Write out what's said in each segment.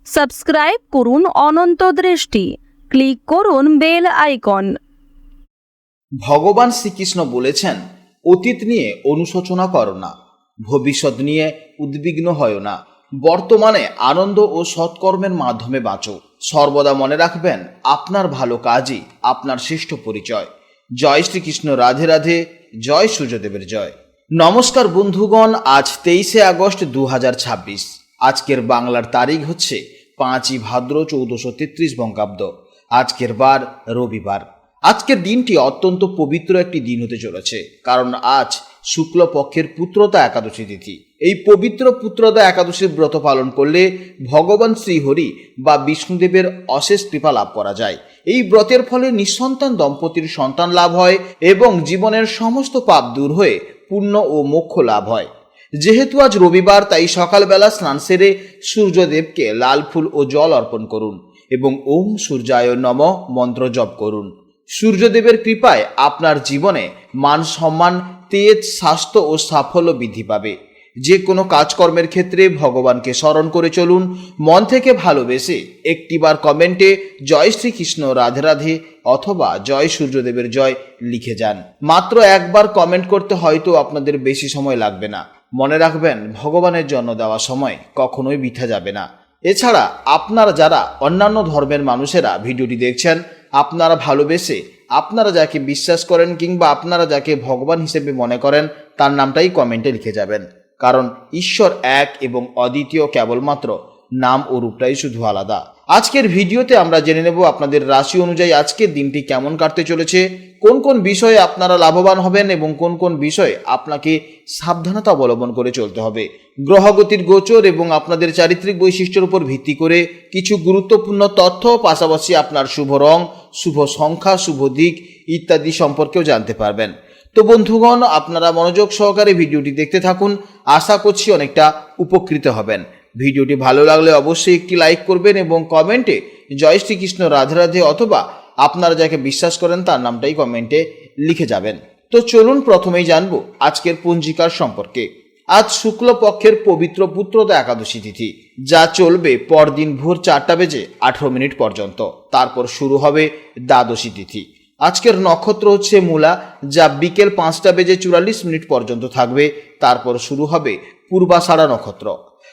Subscribe করুন অনন্ত দৃষ্টি, click করুন বেল আইকন। ভগবান শ্রীকৃষ্ণ বলেছেন, অতীত নিয়ে অনুশোচনা করো না, ভবিষ্যৎ নিয়ে উদ্বিগ্ন হয় না, বর্তমানে আনন্দ ও সৎকর্মের মাধ্যমে বাঁচো। সর্বদা মনে রাখবেন, আপনার ভালো কাজই আপনার শ্রেষ্ঠ পরিচয়। জয় শ্রীকৃষ্ণ। রাধে রাধে। জয় সূর্যদেবের জয়। নমস্কার বন্ধুগণ, আজ 23শে আগস্ট 2026। আজকের বাংলার তারিখ হচ্ছে 5ই ভাদ্র 1433 বঙ্গাব্দ। আজকের বার রবিবার। আজকের দিনটি অত্যন্ত পবিত্র একটি দিন হতে চলেছে, কারণ আজ শুক্লপক্ষের পুত্রদা একাদশী তিথি। এই পবিত্র পুত্রদা একাদশীর ব্রত পালন করলে ভগবান শ্রীহরি বা বিষ্ণুদেবের অশেষ কৃপা লাভ করা যায়। এই ব্রতের ফলে নিঃসন্তান দম্পতির সন্তান লাভ হয় এবং জীবনের সমস্ত পাপ দূর হয়ে পুণ্য ও মোক্ষ লাভ হয়। যেহেতু আজ রবিবার, তাই সকালবেলা স্নান সেরে সূর্যদেবকে লাল ফুল ও জল অর্পণ করুন এবং ওম সূর্যায় নমঃ মন্ত্র জপ করুন। সূর্যদেবের কৃপায় আপনার জীবনে মান সম্মান, তেজ, স্বাস্থ্য ও সাফল্য বৃদ্ধি পাবে। যে কোনো কাজকর্মের ক্ষেত্রে ভগবানকে স্মরণ করে চলুন। মন থেকে ভালোবেসে একটিবার কমেন্টে জয় শ্রীকৃষ্ণ, রাধে রাধে অথবা জয় সূর্যদেবের জয় লিখে যান। মাত্র একবার কমেন্ট করতে হয়তো আপনাদের বেশি সময় লাগবে না। মনে রাখবেন, ভগবানের জন্য দেওয়া সময় কখনোই বৃথা যাবে না। এছাড়া আপনারা যারা অন্যান্য ধর্মের মানুষেরা ভিডিওটি দেখছেন, আপনারা ভালোবেসে আপনারা যাকে বিশ্বাস করেন কিংবা আপনারা যাকে ভগবান হিসেবে মনে করেন তার নামটাই কমেন্টে লিখে যাবেন। কারণ ঈশ্বর এক এবং অদ্বিতীয়, কেবলমাত্র নাম ও রূপটাই শুধু আলাদা। আজকের ভিডিওতে আমরা জেনে নেব আপনাদের রাশি অনুযায়ী আজকের দিনটি কেমন কাটতে চলেছে, কোন কোন বিষয়ে আপনারা লাভবান হবেন এবং কোন কোন বিষয়ে আপনাকে সাবধানতা অবলম্বন করে চলতে হবে। গ্রহগতির গোচর এবং আপনাদের চারিত্রিক বৈশিষ্ট্যের উপর ভিত্তি করে কিছু গুরুত্বপূর্ণ তথ্য, পাশাপাশি আপনার শুভ রং, শুভ সংখ্যা, শুভ দিক ইত্যাদি সম্পর্কেও জানতে পারবেন। তো বন্ধুগণ, আপনারা মনোযোগ সহকারে ভিডিওটি দেখতে থাকুন। আশা করছি অনেকটা উপকৃত হবেন। ভিডিওটি ভালো লাগলে অবশ্যই একটি লাইক করবেন এবং কমেন্টে জয় শ্রীকৃষ্ণ, রাধে রাধে অথবা আপনারা যাকে বিশ্বাস করেন তার নামটাই কমেন্টে লিখে যাবেন। তো চলুন প্রথমেই জানবো আজকের পঞ্জিকার সম্পর্কে। আজ শুক্লপক্ষের পবিত্র পুত্রদা একাদশী তিথি, যা চলবে পরদিন ভোর 4:18 পর্যন্ত। তারপর শুরু হবে দ্বাদশী তিথি। আজকের নক্ষত্র হচ্ছে মূলা, যা বিকেল 5:44 পর্যন্ত থাকবে। তারপর শুরু হবে পূর্বাষাঢ়া নক্ষত্র।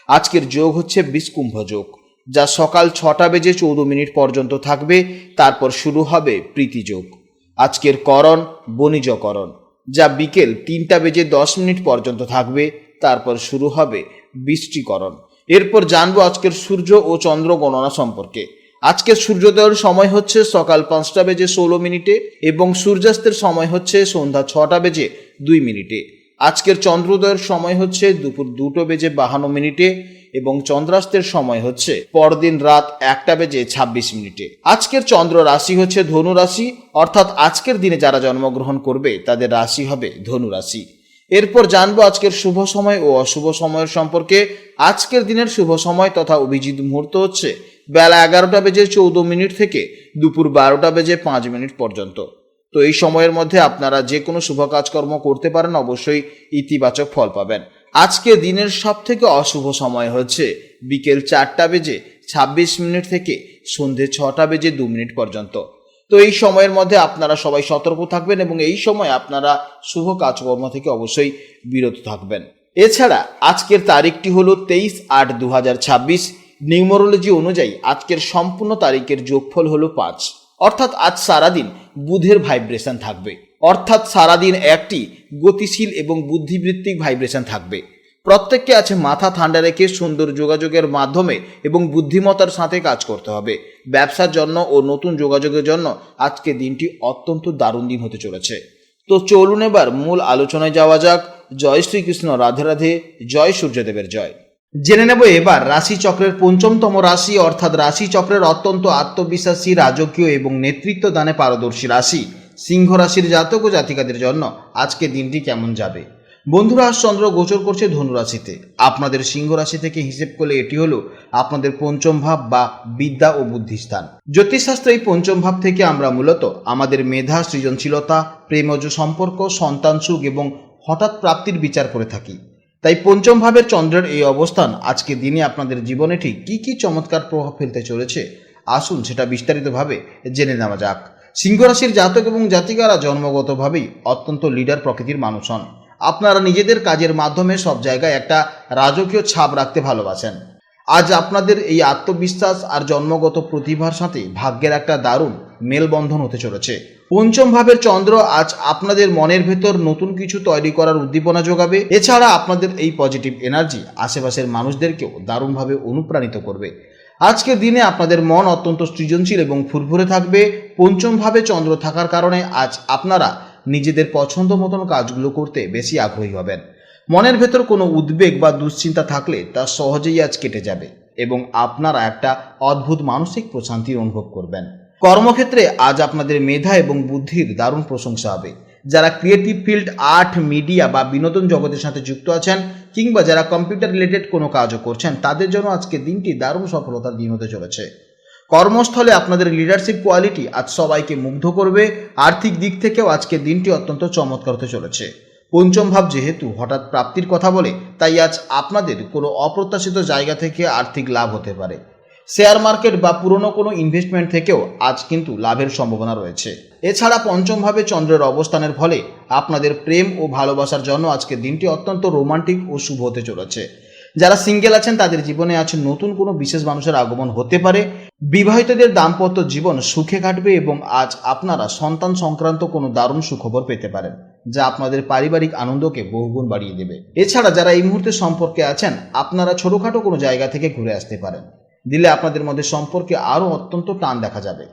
আজকের যোগ হচ্ছে বিষকুম্ভ যোগ, যা সকাল 6:14 পর্যন্ত থাকবে। তারপর শুরু হবে প্রীতি যোগ। আজকের করণ বণিজকরণ, যা বিকেল 3:10 পর্যন্ত থাকবে। তারপর শুরু হবে বৃষ্টিকরণ। এরপর জানবো আজকের সূর্য ও চন্দ্র গণনা সম্পর্কে। আজকের সূর্যোদয়ের সময় হচ্ছে সকাল 5:16 এবং সূর্যাস্তের সময় হচ্ছে সন্ধ্যা 6:02। আজকের চন্দ্রোদয়ের সময় হচ্ছে দুপুর 2:52 এবং চন্দ্রাস্তের সময় হচ্ছে পরদিন রাত 1:26। আজকের চন্দ্র রাশি হচ্ছে ধনু রাশি, অর্থাৎ আজকের দিনে যারা জন্মগ্রহণ করবে তাদের রাশি হবে ধনু রাশি। এরপর জানবো আজকের শুভ সময় ও অশুভ সময়ের সম্পর্কে। আজকের দিনের শুভ সময় তথা অভিজিৎ মুহূর্ত হচ্ছে বেলা 11:14 থেকে দুপুর 12:05 পর্যন্ত। তো এই সময়ের মধ্যে আপনারা যে কোনো শুভ কাজকর্ম করতে পারেন, অবশ্যই ইতিবাচক ফল পাবেন। আজকে দিনের সব থেকে অশুভ সময় হচ্ছে বিকেল 4:26 থেকে সন্ধে 6:02 পর্যন্ত। তো এই সময়ের মধ্যে আপনারা সবাই সতর্ক থাকবেন এবং এই সময় আপনারা শুভ কাজকর্ম থেকে অবশ্যই বিরত থাকবেন। এছাড়া আজকের তারিখটি হলো 23/8/2026। নিউমারোলজি অনুযায়ী আজকের সম্পূর্ণ তারিখের যোগফল হলো 5। অর্থাৎ আজ সারাদিন বুধের ভাইব্রেশন থাকবে, অর্থাৎ সারাদিন একটি গতিশীল এবং বুদ্ধিবৃত্তিক ভাইব্রেশন থাকবে। প্রত্যেককে আছে মাথা ঠান্ডা রেখে সুন্দর যোগাযোগের মাধ্যমে এবং বুদ্ধিমত্তার সাথে কাজ করতে হবে। ব্যবসার জন্য ও নতুন যোগাযোগের জন্য আজকে দিনটি অত্যন্ত দারুণ দিন হতে চলেছে। তো চলুন এবার মূল আলোচনায় যাওয়া যাক। জয় শ্রীকৃষ্ণ, রাধে রাধে, জয় সূর্যদেবের জয়। জেনে নেব এবার রাশি চক্রের পঞ্চমতম রাশি, অর্থাৎ রাশি চক্রের অত্যন্ত আত্মবিশ্বাসী, রাজকীয় এবং নেতৃত্ব দানে পারদর্শী রাশি সিংহ রাশির জাতক ও জাতিকাদের জন্য আজকে দিনটি কেমন যাবে। বন্ধুরা, আজ চন্দ্র গোচর করছে ধনু রাশিতে। আপনাদের সিংহ রাশি থেকে হিসেব করলে এটি হলো আপনাদের পঞ্চম ভাব বা বিদ্যা ও বুদ্ধিস্থান। জ্যোতিষশাস্ত্রে এই পঞ্চম ভাব থেকে আমরা মূলত আমাদের মেধা, সৃজনশীলতা, প্রেমজ সম্পর্ক, সন্তান সুখ এবং হঠাৎ প্রাপ্তির বিচার করে থাকি। তাই পঞ্চম ভাবের চন্দ্রের এই অবস্থান আজকে দিনে আপনাদের জীবনে ঠিক কি কি চমৎকার প্রভাব ফেলতে চলেছে, আসুন সেটা বিস্তারিতভাবে জেনে নেওয়া যাক। সিংহ রাশির জাতক এবং জাতিকারা জন্মগতভাবেই অত্যন্ত লিডার প্রকৃতির মানুষ হন। আপনারা নিজেদের কাজের মাধ্যমে সব জায়গায় একটা রাজকীয় ছাপ রাখতে ভালোবাসেন। আজ আপনাদের এই আত্মবিশ্বাস আর জন্মগত প্রতিভার সাথে ভাগ্যের একটা দারুণ মেলবন্ধন হতে চলেছে। পঞ্চম ভাবের চন্দ্র আজ আপনাদের মনের ভেতর নতুন কিছু তৈরি করার উদ্দীপনা যোগাবে। এছাড়া আপনাদের এই পজিটিভ এনার্জি আশেপাশের মানুষদেরকেও দারুণভাবে অনুপ্রাণিত করবে। আজকের দিনে আপনাদের মন অত্যন্ত সৃজনশীল এবং ফুরফুরে থাকবে। পঞ্চম ভাবে চন্দ্র থাকার কারণে আজ আপনারা নিজেদের পছন্দ মতন কাজগুলো করতে বেশি আগ্রহী হবেন। মনের ভেতর কোনো উদ্বেগ বা দুশ্চিন্তা থাকলে তা সহজেই আজ কেটে যাবে এবং আপনারা একটা অদ্ভুত মানসিক প্রশান্তি অনুভব করবেন। কর্মক্ষেত্রে আজ আপনাদের মেধা এবং বুদ্ধির দারুণ প্রশংসা হবে। যারা ক্রিয়েটিভ ফিল্ড, আর্ট, মিডিয়া বা বিনোদন জগতের সাথে যুক্ত আছেন কিংবা যারা কম্পিউটার রিলেটেড কোনো কাজও করছেন, তাদের জন্য আজকের দিনটি দারুণ সফলতার দিন হতে চলেছে। কর্মস্থলে আপনাদের লিডারশিপ কোয়ালিটি আজ সবাইকে মুগ্ধ করবে। আর্থিক দিক থেকেও আজকের দিনটি অত্যন্ত চমৎকার হতে চলেছে। পঞ্চম ভাব যেহেতু হঠাৎ প্রাপ্তির কথা বলে, তাই আজ আপনাদের কোনো অপ্রত্যাশিত জায়গা থেকে আর্থিক লাভ হতে পারে। শেয়ার মার্কেট বা পুরনো কোনো ইনভেস্টমেন্ট থেকেও আজ কিন্তু লাভের সম্ভাবনা রয়েছে। এছাড়া পঞ্চম ভাবে চন্দ্রের অবস্থানের ফলে আপনাদের প্রেম ও ভালোবাসার জন্য আজকের দিনটি অত্যন্ত রোমান্টিক ও শুভ হতে চলেছে। যারা সিঙ্গেল আছেন তাদের জীবনে আজ নতুন কোনো বিশেষ মানুষের আগমন হতে পারে। বিবাহিতদের দাম্পত্য জীবন সুখে কাটবে এবং আজ আপনারা সন্তান সংক্রান্ত কোনো দারুণ সুখবর পেতে পারেন, যা আপনাদের পারিবারিক আনন্দকে বহুগুণ বাড়িয়ে দেবে। এছাড়া যারা এই মুহূর্তে সম্পর্কে আছেন, আপনারা ছোটখাটো কোনো জায়গা থেকে ঘুরে আসতে পারেন। দিলে আপনাদের মধ্যে সম্পর্কে আরও অত্যন্ত টান দেখা যাবে।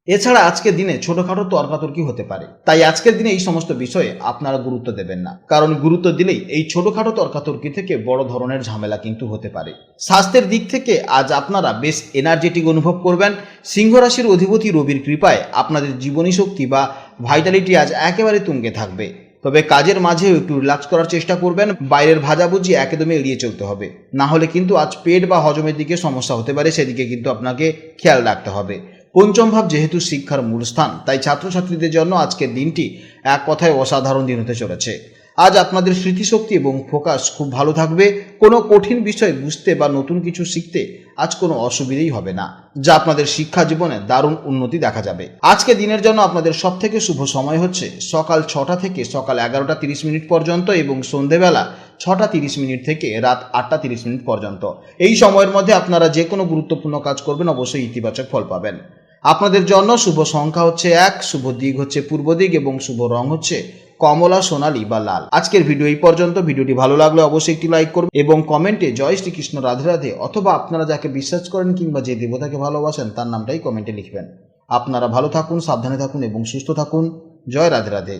এছাড়া আজকের দিনে ছোটখাটো তর্কাতর্কি হতে পারে, তাই আজকের দিনে এই সমস্ত বিষয়ে আপনারা গুরুত্ব দেবেন না, কারণ গুরুত্ব দিলেই এই ছোটখাটো তর্কাতর্কি থেকে বড় ধরনের ঝামেলা কিন্তু হতে পারে। স্বাস্থ্যের দিক থেকে আজ আপনারা বেশ এনার্জেটিক অনুভব করবেন। সিংহ রাশির অধিপতি রবির কৃপায় আপনাদের জীবনী শক্তি বা ভাইটালিটি আজ একেবারে তুঙ্গে থাকবে। তবে কাজের মাঝেও একটু রিল্যাক্স করার চেষ্টা করবেন। বাইরের ভাজাভুজি একদমই এড়িয়ে চলতে হবে, না হলে কিন্তু আজ পেট বা হজমের দিকে সমস্যা হতে পারে, সেদিকে কিন্তু আপনাকে খেয়াল রাখতে হবে। পঞ্চম ভাব যেহেতু শিক্ষার মূল স্থান, তাই ছাত্রছাত্রীদের জন্য আজকের দিনটি এক কথায় অসাধারণ দিন হতে চলেছে। আজ আপনাদের স্মৃতিশক্তি এবং ফোকাস খুব ভালো থাকবে। কোনো কঠিন বিষয় বুঝতে বা নতুন কিছু শিখতে আজ কোনো অসুবিধাই হবে না, যা আপনাদের শিক্ষা জীবনে দারুণ উন্নতি দেখা যাবে। আজকে দিনের জন্য আপনাদের সব থেকে শুভ সময় হচ্ছে সকাল 6টা থেকে সকাল 11টা 30 পর্যন্ত এবং সন্ধেবেলা 6টা 30 থেকে রাত 8টা 30 পর্যন্ত। এই সময়ের মধ্যে আপনারা যে কোনো গুরুত্বপূর্ণ কাজ করবেন, অবশ্যই ইতিবাচক ফল পাবেন। আপনাদের জন্য শুভ সংখ্যা হচ্ছে 1, শুভ দিক হচ্ছে পূর্ব দিক এবং শুভ রং হচ্ছে কমলা, সোনালী বা লাল। আজকের ভিডিও এই পর্যন্ত। ভিডিওটি ভালো লাগলে অবশ্যই একটি লাইক করবেন এবং কমেন্টে জয় শ্রীকৃষ্ণ, রাধে রাধে অথবা আপনারা যাকে বিশ্বাস করেন কিংবা যে দেবতাকে ভালোবাসেন তার নামটাই কমেন্টে লিখবেন। আপনারা ভালো থাকুন, সাবধানে থাকুন এবং সুস্থ থাকুন। জয় রাধে রাধে।